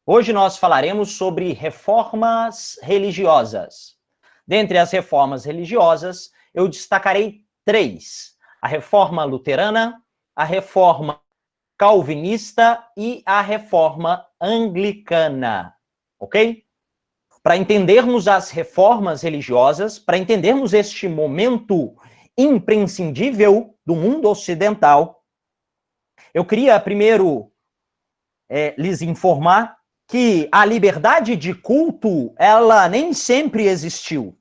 Hoje nós falaremos sobre reformas religiosas. Dentre as reformas religiosas, eu destacarei três: a reforma luterana, a reforma calvinista e a reforma anglicana, ok? Para entendermos as reformas religiosas, para entendermos este momento imprescindível do mundo ocidental, eu queria primeiro lhes informar que a liberdade de culto, ela nem sempre existiu.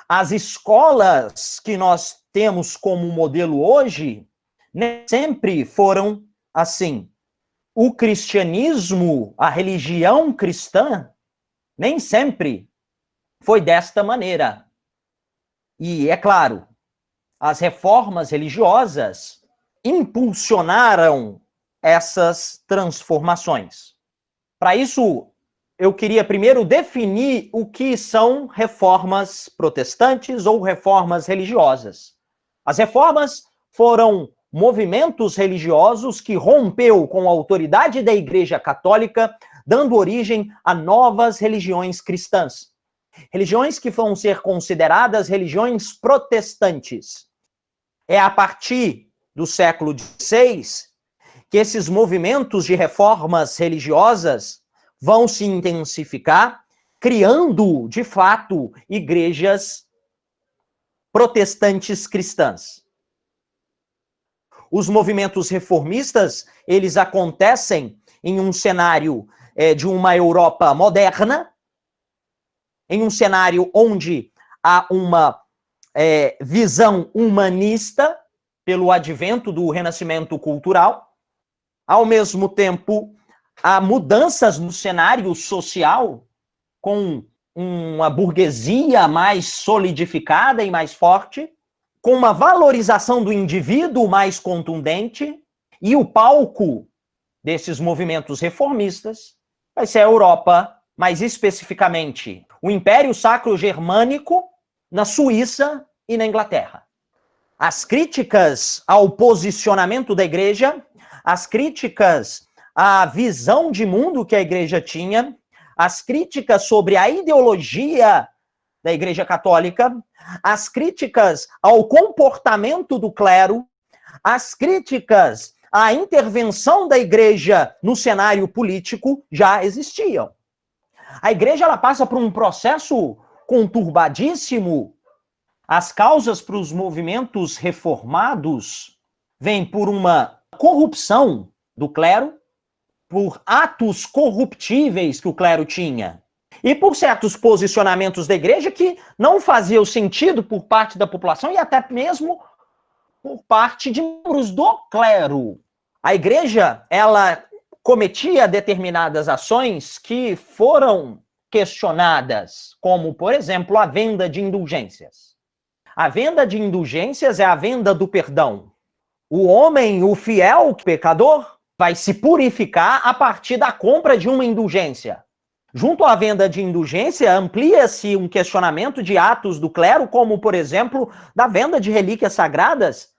As escolas que nós temos como modelo hoje, nem sempre foram assim. O cristianismo, a religião cristã, nem sempre foi desta maneira. E, é claro, as reformas religiosas impulsionaram essas transformações. Para isso, eu queria primeiro definir o que são reformas protestantes ou reformas religiosas. As reformas foram movimentos religiosos que rompeu com a autoridade da Igreja Católica, dando origem a novas religiões cristãs. Religiões que vão ser consideradas religiões protestantes. É a partir do século XVI que esses movimentos de reformas religiosas vão se intensificar, criando, de fato, igrejas protestantes cristãs. Os movimentos reformistas, eles acontecem em um cenário de uma Europa moderna, em um cenário onde há uma visão humanista pelo advento do renascimento cultural. Ao mesmo tempo, há mudanças no cenário social, com uma burguesia mais solidificada e mais forte, com uma valorização do indivíduo mais contundente, e o palco desses movimentos reformistas vai ser a Europa, mais especificamente o Império Sacro Germânico, na Suíça e na Inglaterra. As críticas ao posicionamento da igreja, as críticas à visão de mundo que a igreja tinha, as críticas sobre a ideologia da Igreja Católica, as críticas ao comportamento do clero, as críticas à intervenção da igreja no cenário político já existiam. A igreja ela passa por um processo conturbadíssimo. As causas para os movimentos reformados vêm por uma corrupção do clero, por atos corruptíveis que o clero tinha, e por certos posicionamentos da igreja que não faziam sentido por parte da população e até mesmo por parte de membros do clero. A igreja, ela cometia determinadas ações que foram questionadas, como, por exemplo, a venda de indulgências. A venda de indulgências é a venda do perdão. O homem, o fiel pecador, vai se purificar a partir da compra de uma indulgência. Junto à venda de indulgência, amplia-se um questionamento de atos do clero, como, por exemplo, da venda de relíquias sagradas.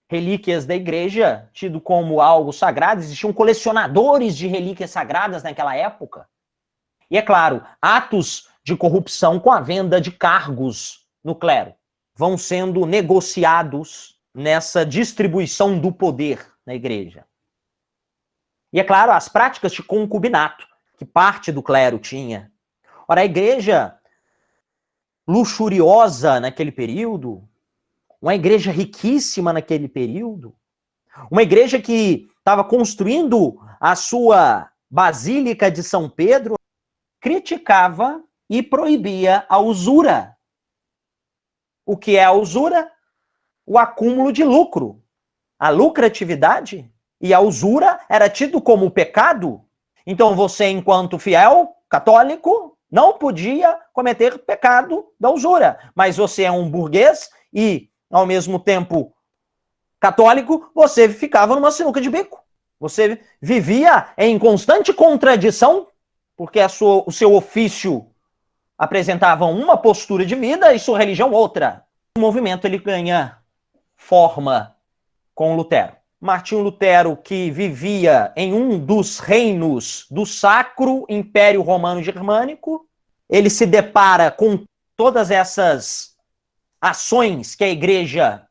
Relíquias da igreja, tido como algo sagrado, existiam colecionadores de relíquias sagradas naquela época. E, é claro, atos de corrupção com a venda de cargos no clero vão sendo negociados nessa distribuição do poder na igreja. E, é claro, as práticas de concubinato, que parte do clero tinha. Ora, a igreja luxuriosa naquele período, uma igreja riquíssima naquele período, uma igreja que estava construindo a sua Basílica de São Pedro, criticava e proibia a usura. O que é a usura? O acúmulo de lucro. A lucratividade e a usura era tido como pecado. Então você, enquanto fiel católico, não podia cometer pecado da usura. Mas você é um burguês e, ao mesmo tempo, católico, você ficava numa sinuca de bico. Você vivia em constante contradição, porque o seu ofício apresentava uma postura de vida e sua religião outra. O movimento ele ganha forma com Lutero. Martinho Lutero, que vivia em um dos reinos do Sacro Império Romano Germânico, ele se depara com todas essas ações que a igreja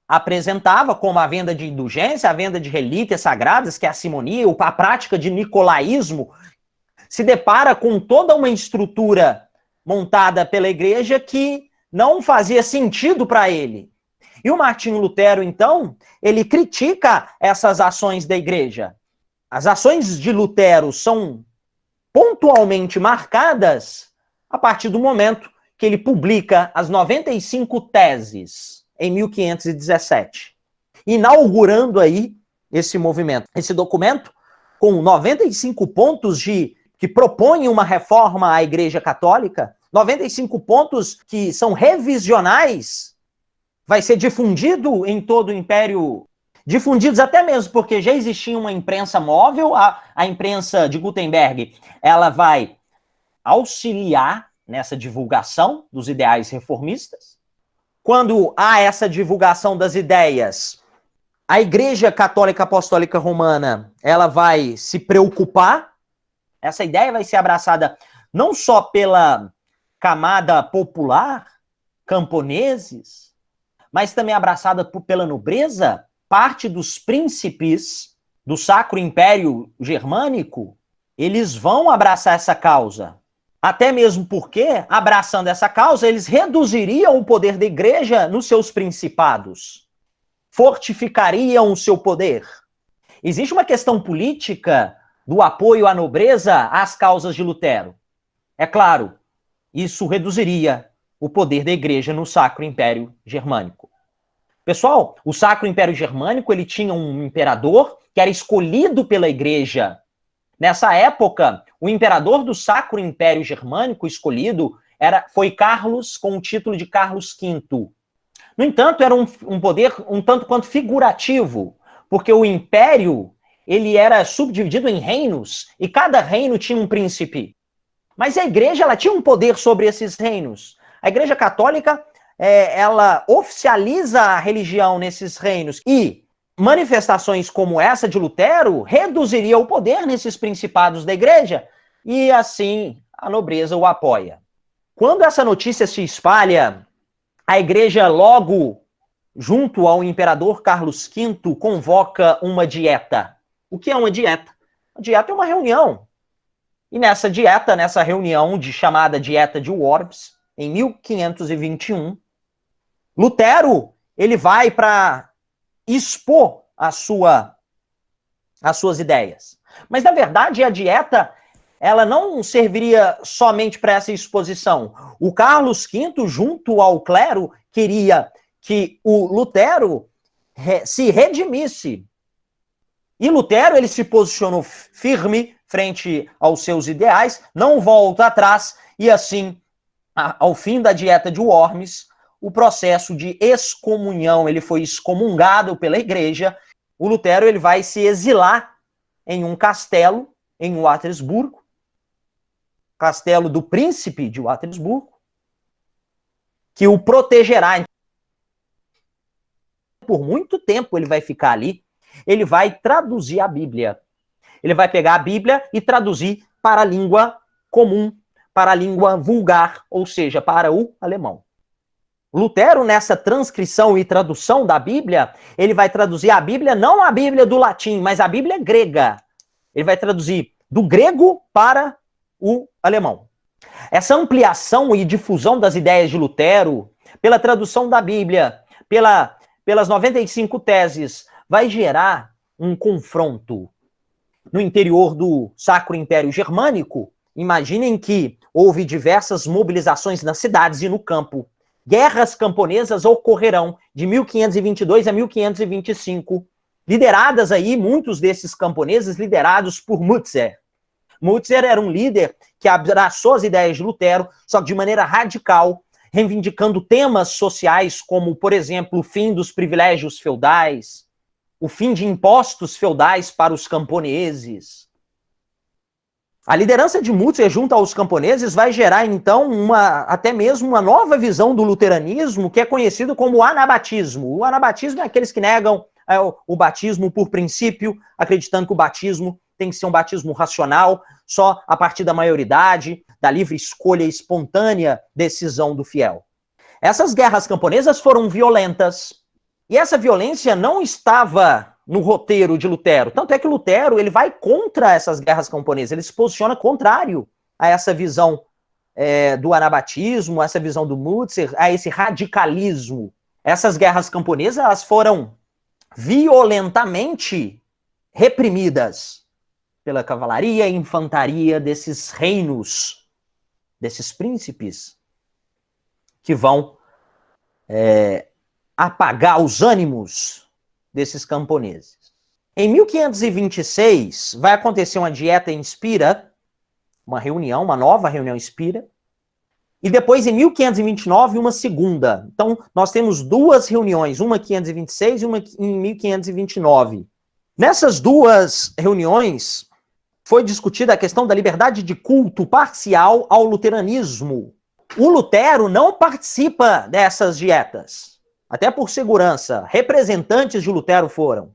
apresentava, como a venda de indulgência, a venda de relíquias sagradas, que é a simonia, a prática de nicolaísmo, se depara com toda uma estrutura montada pela igreja que não fazia sentido para ele. E o Martinho Lutero, então, ele critica essas ações da igreja. As ações de Lutero são pontualmente marcadas a partir do momento que ele publica as 95 teses, em 1517, inaugurando aí esse movimento. Esse documento, com 95 pontos que propõem uma reforma à Igreja Católica, 95 pontos que são revisionais, vai ser difundido em todo o Império, difundidos até mesmo porque já existia uma imprensa móvel, a imprensa de Gutenberg, ela vai auxiliar nessa divulgação dos ideais reformistas. Quando há essa divulgação das ideias, a Igreja Católica Apostólica Romana, ela vai se preocupar, essa ideia vai ser abraçada não só pela camada popular, camponeses, mas também abraçada pela nobreza, parte dos príncipes do Sacro Império Germânico, eles vão abraçar essa causa. Até mesmo porque, abraçando essa causa, eles reduziriam o poder da igreja nos seus principados, fortificariam o seu poder. Existe uma questão política do apoio à nobreza às causas de Lutero. É claro, isso reduziria o poder da igreja no Sacro Império Germânico. Pessoal, o Sacro Império Germânico, ele tinha um imperador que era escolhido pela igreja. Nessa época, o imperador do Sacro Império Germânico escolhido foi Carlos, com o título de Carlos V. No entanto, era um poder um tanto quanto figurativo, porque o império ele era subdividido em reinos e cada reino tinha um príncipe. Mas a igreja ela tinha um poder sobre esses reinos. A Igreja Católica ela oficializa a religião nesses reinos e manifestações como essa de Lutero reduziria o poder nesses principados da igreja e assim a nobreza o apoia. Quando essa notícia se espalha, a igreja logo, junto ao imperador Carlos V, convoca uma dieta. O que é uma dieta? A dieta é uma reunião. E nessa dieta, nessa reunião chamada Dieta de Worms, em 1521, Lutero ele vai para expor as suas ideias. Mas, na verdade, a dieta ela não serviria somente para essa exposição. O Carlos V, junto ao clero, queria que o Lutero se redimisse. E Lutero ele se posicionou firme frente aos seus ideais, não volta atrás, e assim, ao fim da Dieta de Worms, o processo de excomunhão, ele foi excomungado pela igreja. O Lutero ele vai se exilar em um castelo em Waterburgo, castelo do príncipe de Waterburgo, que o protegerá. Por muito tempo ele vai ficar ali, ele vai traduzir a Bíblia. Ele vai pegar a Bíblia e traduzir para a língua comum, para a língua vulgar, ou seja, para o alemão. Lutero, nessa transcrição e tradução da Bíblia, ele vai traduzir a Bíblia, não a Bíblia do latim, mas a Bíblia grega. Ele vai traduzir do grego para o alemão. Essa ampliação e difusão das ideias de Lutero, pela tradução da Bíblia, pelas 95 teses, vai gerar um confronto no interior do Sacro Império Germânico. Imaginem que houve diversas mobilizações nas cidades e no campo. Guerras camponesas ocorrerão de 1522 a 1525, lideradas aí, muitos desses camponeses liderados por Mutzer. Mutzer era um líder que abraçou as ideias de Lutero, só que de maneira radical, reivindicando temas sociais como, por exemplo, o fim dos privilégios feudais, o fim de impostos feudais para os camponeses. A liderança de Mutzer junto aos camponeses vai gerar, então, até mesmo uma nova visão do luteranismo, que é conhecido como o anabatismo. O anabatismo é aqueles que negam o batismo por princípio, acreditando que o batismo tem que ser um batismo racional, só a partir da maioridade, da livre escolha e espontânea decisão do fiel. Essas guerras camponesas foram violentas, e essa violência não estava no roteiro de Lutero. Tanto é que Lutero ele vai contra essas guerras camponesas, ele se posiciona contrário a essa visão do anabatismo, a essa visão do Mutzer, a esse radicalismo. Essas guerras camponesas elas foram violentamente reprimidas pela cavalaria e infantaria desses reinos, desses príncipes, que vão apagar os ânimos desses camponeses. Em 1526, vai acontecer uma dieta em Spira, uma nova reunião em Spira, e depois, em 1529, uma segunda. Então, nós temos duas reuniões, uma em 526 e uma em 1529. Nessas duas reuniões, foi discutida a questão da liberdade de culto parcial ao luteranismo. O Lutero não participa dessas dietas, até por segurança. Representantes de Lutero foram.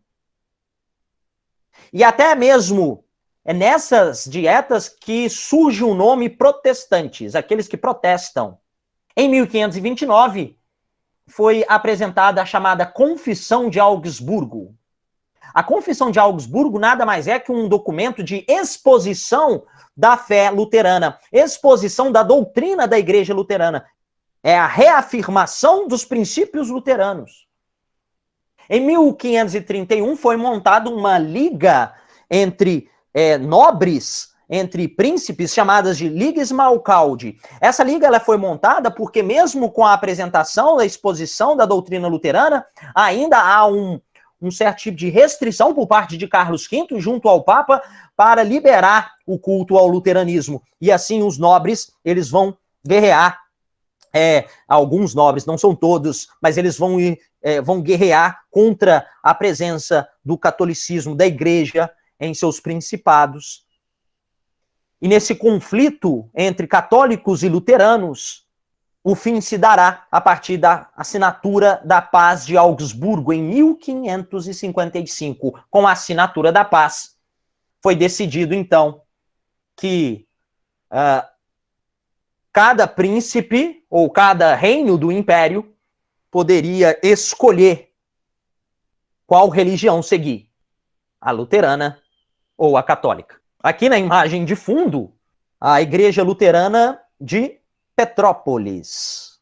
E até mesmo é nessas dietas que surge o nome protestantes, aqueles que protestam. Em 1529, foi apresentada a chamada Confissão de Augsburgo. A Confissão de Augsburgo nada mais é que um documento de exposição da fé luterana, exposição da doutrina da Igreja Luterana. É a reafirmação dos princípios luteranos. Em 1531 foi montada uma liga entre nobres, entre príncipes, chamadas de Liga Smalcalde. Essa liga ela foi montada porque mesmo com a apresentação, a exposição da doutrina luterana, ainda há um certo tipo de restrição por parte de Carlos V, junto ao Papa, para liberar o culto ao luteranismo. E assim os nobres, eles vão guerrear, alguns nobres, não são todos, mas eles vão guerrear contra a presença do catolicismo, da igreja, em seus principados. E nesse conflito entre católicos e luteranos, o fim se dará a partir da assinatura da Paz de Augsburgo, em 1555. Com a assinatura da paz, foi decidido, então, que cada príncipe, ou cada reino do império, poderia escolher qual religião seguir, a luterana ou a católica. Aqui na imagem de fundo, a Igreja Luterana de Petrópolis.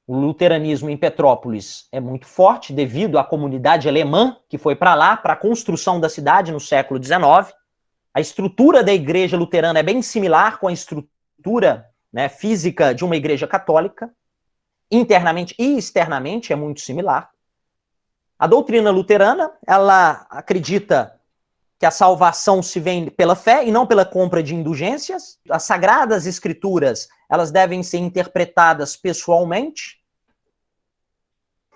O luteranismo em Petrópolis é muito forte devido à comunidade alemã que foi para lá, para a construção da cidade no século XIX. A estrutura da igreja luterana é bem similar com a estrutura física de uma igreja católica. Internamente e externamente é muito similar. A doutrina luterana, ela acredita que a salvação se vem pela fé e não pela compra de indulgências. As sagradas escrituras, elas devem ser interpretadas pessoalmente.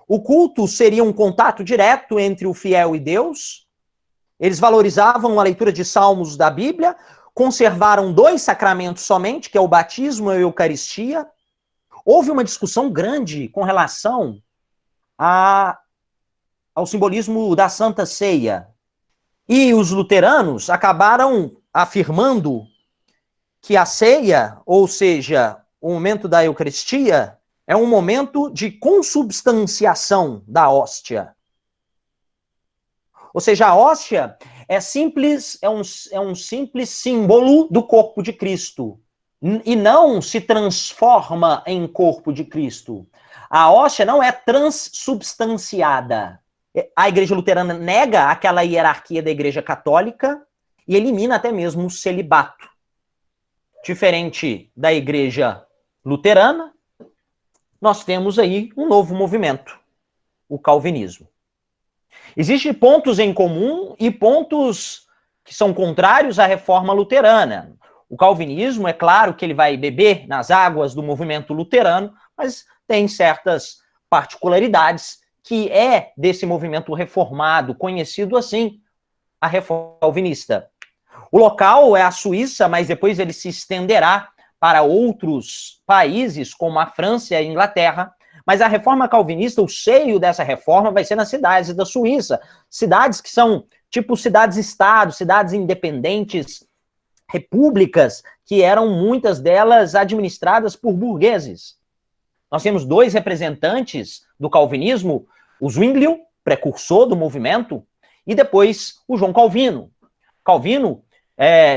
O culto seria um contato direto entre o fiel e Deus. Eles valorizavam a leitura de salmos da Bíblia, conservaram 2 sacramentos somente, que é o batismo e a Eucaristia. Houve uma discussão grande com relação ao simbolismo da Santa Ceia. E os luteranos acabaram afirmando que a ceia, ou seja, o momento da Eucaristia, é um momento de consubstanciação da hóstia. Ou seja, a hóstia é um simples símbolo do corpo de Cristo e não se transforma em corpo de Cristo. A hóstia não é transubstanciada. A Igreja Luterana nega aquela hierarquia da Igreja Católica e elimina até mesmo o celibato. Diferente da Igreja Luterana, nós temos aí um novo movimento, o calvinismo. Existem pontos em comum e pontos que são contrários à reforma luterana. O calvinismo, é claro que ele vai beber nas águas do movimento luterano, mas tem certas particularidades que é desse movimento reformado, conhecido assim, a reforma calvinista. O local é a Suíça, mas depois ele se estenderá para outros países, como a França e a Inglaterra, Mas a reforma calvinista, o seio dessa reforma vai ser nas cidades da Suíça. Cidades que são tipo cidades-estado, cidades independentes, repúblicas, que eram muitas delas administradas por burgueses. Nós temos dois representantes do calvinismo, o Zwinglio, precursor do movimento, e depois o João Calvino. Calvino,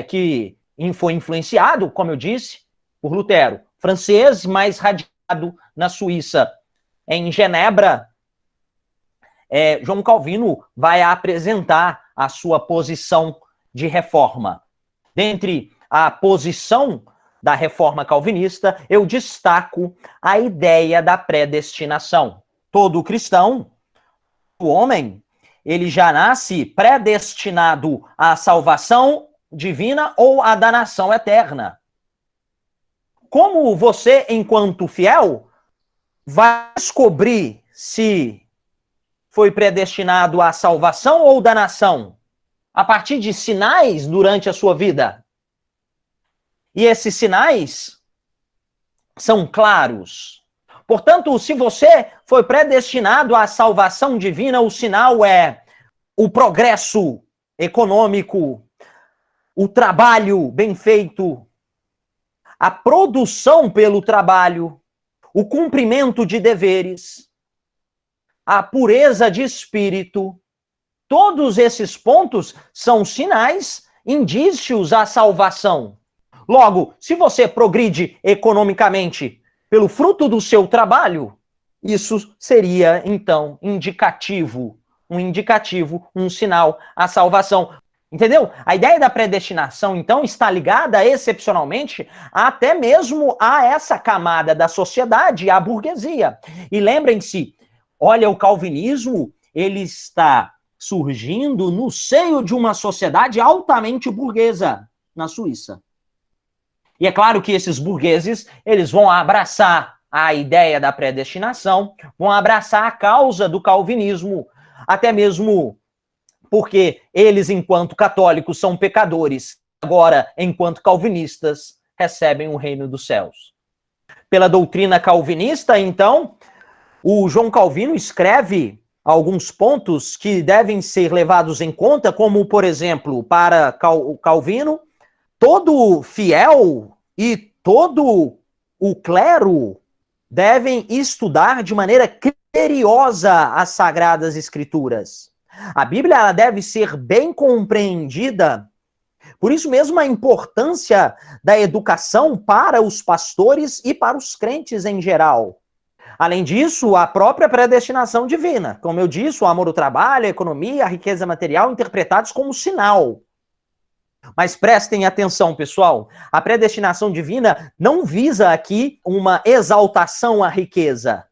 que foi influenciado, como eu disse, por Lutero, francês, mas radicado na Suíça. Em Genebra, João Calvino vai apresentar a sua posição de reforma. Dentre a posição da reforma calvinista, eu destaco a ideia da predestinação. Todo cristão, o homem, ele já nasce predestinado à salvação divina ou à danação eterna. Como você, enquanto fiel, vai descobrir se foi predestinado à salvação ou danação? A partir de sinais durante a sua vida. E esses sinais são claros. Portanto, se você foi predestinado à salvação divina, o sinal é o progresso econômico, o trabalho bem feito, a produção pelo trabalho, o cumprimento de deveres, a pureza de espírito. Todos esses pontos são sinais, indícios à salvação. Logo, se você progride economicamente pelo fruto do seu trabalho, isso seria, então, indicativo, um sinal à salvação. Entendeu? A ideia da predestinação, então, está ligada excepcionalmente até mesmo a essa camada da sociedade, a burguesia. E lembrem-se, olha, o calvinismo, ele está surgindo no seio de uma sociedade altamente burguesa na Suíça. E é claro que esses burgueses, eles vão abraçar a ideia da predestinação, vão abraçar a causa do calvinismo, até mesmo porque eles, enquanto católicos, são pecadores. Agora, enquanto calvinistas, recebem o reino dos céus. Pela doutrina calvinista, então, o João Calvino escreve alguns pontos que devem ser levados em conta, como, por exemplo, para Calvino, todo fiel e todo o clero devem estudar de maneira criteriosa as Sagradas Escrituras. A Bíblia ela deve ser bem compreendida. Por isso mesmo a importância da educação para os pastores e para os crentes em geral. Além disso, a própria predestinação divina. Como eu disse, o amor ao trabalho, a economia, a riqueza material interpretados como sinal. Mas prestem atenção, pessoal. A predestinação divina não visa aqui uma exaltação à riqueza.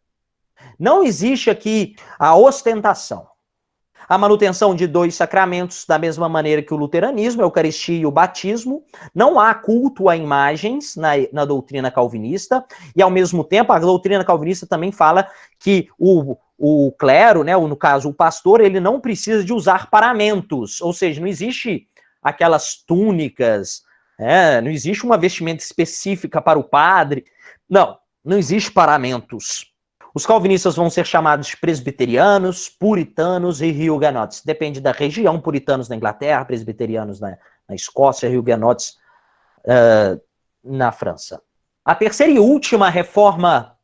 Não existe aqui a ostentação. A manutenção de dois sacramentos, da mesma maneira que o luteranismo, a Eucaristia e o batismo. Não há culto a imagens na doutrina calvinista. E, ao mesmo tempo, a doutrina calvinista também fala que o clero, né, ou no caso o pastor, ele não precisa de usar paramentos. Ou seja, não existe aquelas túnicas, não existe uma vestimenta específica para o padre. Não existe paramentos. Os calvinistas vão ser chamados de presbiterianos, puritanos e huguenotes. Depende da região, puritanos na Inglaterra, presbiterianos na Escócia, huguenotes na França. A terceira e última reforma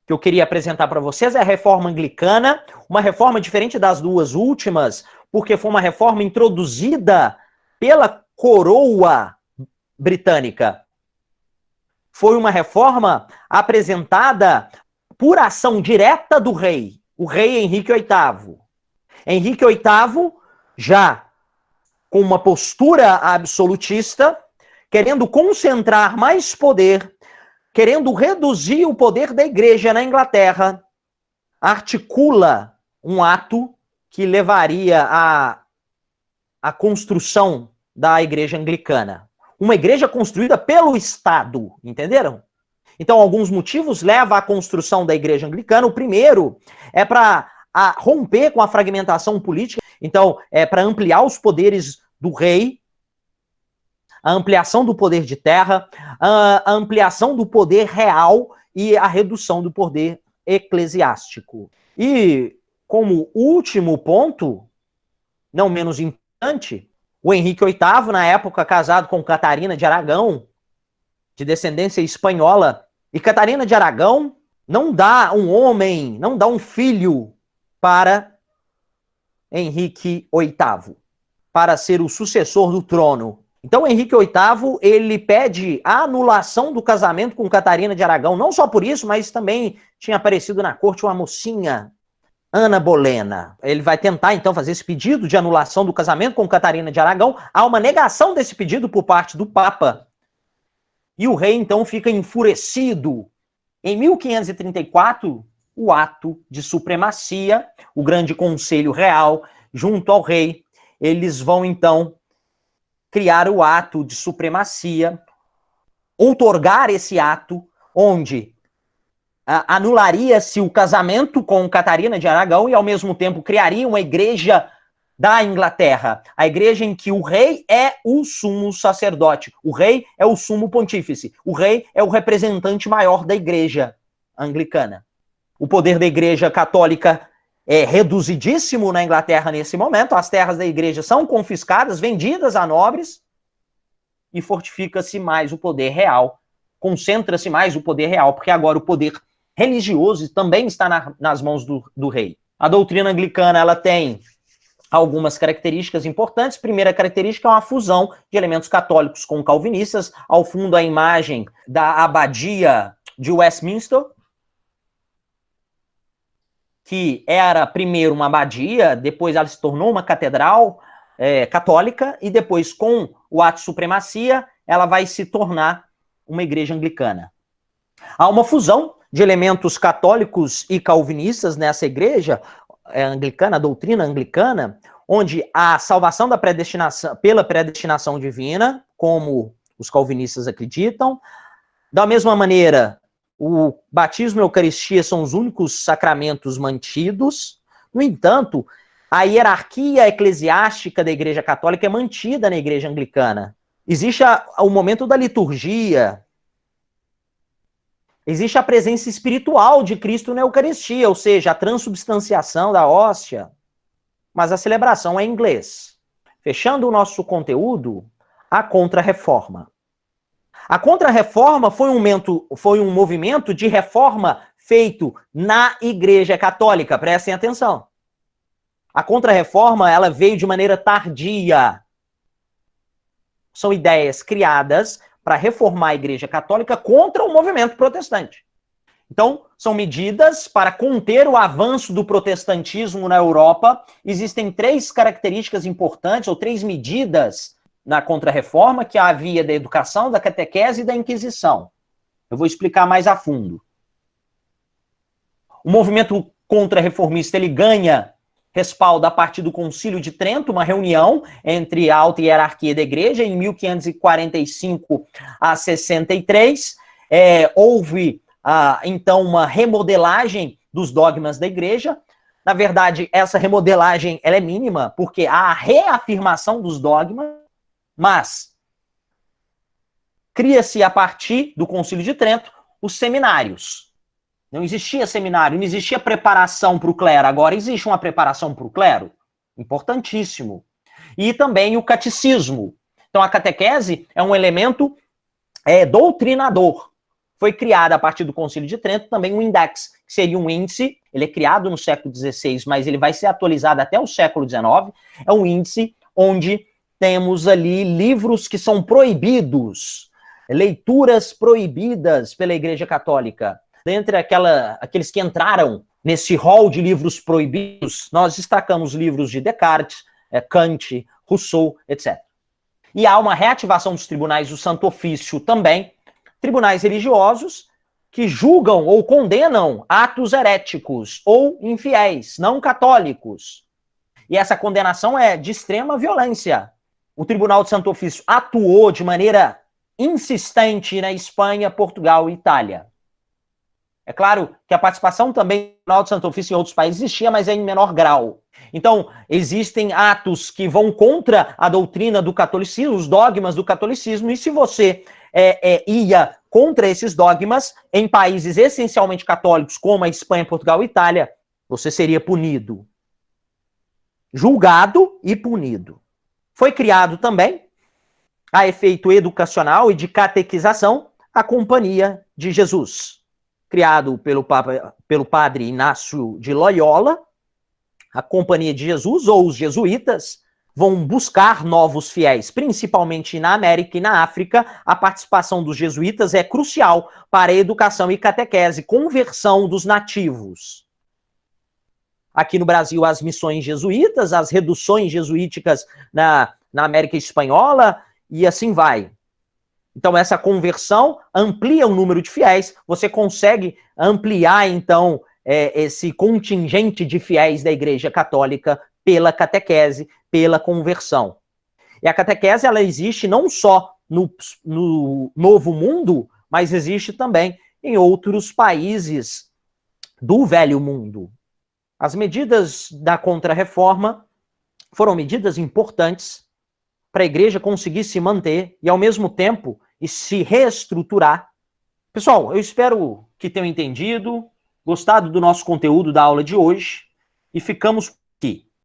que eu queria apresentar para vocês é a reforma anglicana, uma reforma diferente das duas últimas, porque foi uma reforma introduzida pela coroa britânica. Foi uma reforma apresentada por ação direta do rei, o rei Henrique VIII. Henrique VIII, já com uma postura absolutista, querendo concentrar mais poder, querendo reduzir o poder da igreja na Inglaterra, articula um ato que levaria à construção da igreja anglicana. Uma igreja construída pelo Estado, entenderam? Então, alguns motivos levam à construção da igreja anglicana. O primeiro é para romper com a fragmentação política. Então, é para ampliar os poderes do rei, a ampliação do poder de terra, a ampliação do poder real e a redução do poder eclesiástico. E, como último ponto, não menos importante, o Henrique VIII, na época casado com Catarina de Aragão, de descendência espanhola, e Catarina de Aragão não dá um homem, não dá um filho para Henrique VIII, para ser o sucessor do trono. Então, Henrique VIII, ele pede a anulação do casamento com Catarina de Aragão, não só por isso, mas também tinha aparecido na corte uma mocinha, Ana Bolena. Ele vai tentar, então, fazer esse pedido de anulação do casamento com Catarina de Aragão. Há uma negação desse pedido por parte do Papa. E o rei, então, fica enfurecido. Em 1534, o ato de supremacia, o Grande Conselho Real, junto ao rei, eles vão, então, criar o ato de supremacia, outorgar esse ato, onde anularia-se o casamento com Catarina de Aragão e, ao mesmo tempo, criaria uma igreja da Inglaterra, a igreja em que o rei é o sumo sacerdote, o rei é o sumo pontífice, o rei é o representante maior da igreja anglicana. O poder da igreja católica é reduzidíssimo na Inglaterra nesse momento, as terras da igreja são confiscadas, vendidas a nobres, e fortifica-se mais o poder real, concentra-se mais o poder real, porque agora o poder religioso também está nas mãos do rei. A doutrina anglicana, ela tem algumas características importantes. Primeira característica é uma fusão de elementos católicos com calvinistas. Ao fundo, a imagem da abadia de Westminster, que era primeiro uma abadia, depois ela se tornou uma catedral católica, e depois, com o ato de supremacia, ela vai se tornar uma igreja anglicana. Há uma fusão de elementos católicos e calvinistas nessa igreja anglicana, a doutrina anglicana, onde a salvação da predestinação, pela predestinação divina, como os calvinistas acreditam. Da mesma maneira, o batismo e a Eucaristia são os únicos sacramentos mantidos. No entanto, a hierarquia eclesiástica da Igreja Católica é mantida na Igreja Anglicana. Existe o momento da liturgia, existe a presença espiritual de Cristo na Eucaristia, ou seja, a transubstanciação da hóstia, mas a celebração é em inglês. Fechando o nosso conteúdo, a Contra-Reforma. A Contra-Reforma foi um movimento de reforma feito na Igreja Católica, prestem atenção. A Contra-Reforma, ela veio de maneira tardia. São ideias criadas para reformar a Igreja Católica contra o movimento protestante. Então, são medidas para conter o avanço do protestantismo na Europa. Existem 3 características importantes, ou 3 medidas na Contra-Reforma, que é a via da educação, da catequese e da Inquisição. Eu vou explicar mais a fundo. O movimento contra-reformista, ele ganha respaldo a partir do Concílio de Trento, uma reunião entre a alta hierarquia da igreja, em 1545 a 63. Houve, então, uma remodelagem dos dogmas da igreja. Na verdade, essa remodelagem ela é mínima, porque há a reafirmação dos dogmas, mas cria-se, a partir do Concílio de Trento, os seminários. Não existia seminário, não existia preparação para o clero. Agora existe uma preparação para o clero, importantíssimo. E também o catecismo. Então a catequese é um elemento doutrinador. Foi criada a partir do Concílio de Trento também um index, que seria um índice. Ele é criado no século XVI, mas ele vai ser atualizado até o século XIX. É um índice onde temos ali livros que são proibidos, leituras proibidas pela Igreja Católica. Dentre aqueles que entraram nesse rol de livros proibidos, nós destacamos livros de Descartes, Kant, Rousseau, etc. E há uma reativação dos tribunais do Santo Ofício também, tribunais religiosos que julgam ou condenam atos heréticos ou infiéis, não católicos. E essa condenação é de extrema violência. O Tribunal do Santo Ofício atuou de maneira insistente na Espanha, Portugal e Itália. É claro que a participação também do Tribunal do Santo Ofício em outros países existia, mas é em menor grau. Então, existem atos que vão contra a doutrina do catolicismo, os dogmas do catolicismo, e se você ia contra esses dogmas em países essencialmente católicos, como a Espanha, Portugal e Itália, você seria punido. Julgado e punido. Foi criado também, a efeito educacional e de catequização, a Companhia de Jesus, criado pelo padre Inácio de Loyola. A Companhia de Jesus, ou os jesuítas, vão buscar novos fiéis, principalmente na América e na África. A participação dos jesuítas é crucial para a educação e catequese, conversão dos nativos. Aqui no Brasil, as missões jesuítas, as reduções jesuíticas na América Espanhola, e assim vai. Então, essa conversão amplia o número de fiéis, você consegue ampliar, então, esse contingente de fiéis da Igreja Católica pela catequese, pela conversão. E a catequese, ela existe não só no Novo Mundo, mas existe também em outros países do Velho Mundo. As medidas da Contra-Reforma foram medidas importantes para a igreja conseguir se manter e, ao mesmo tempo, se reestruturar. Pessoal, eu espero que tenham entendido, gostado do nosso conteúdo da aula de hoje, e ficamos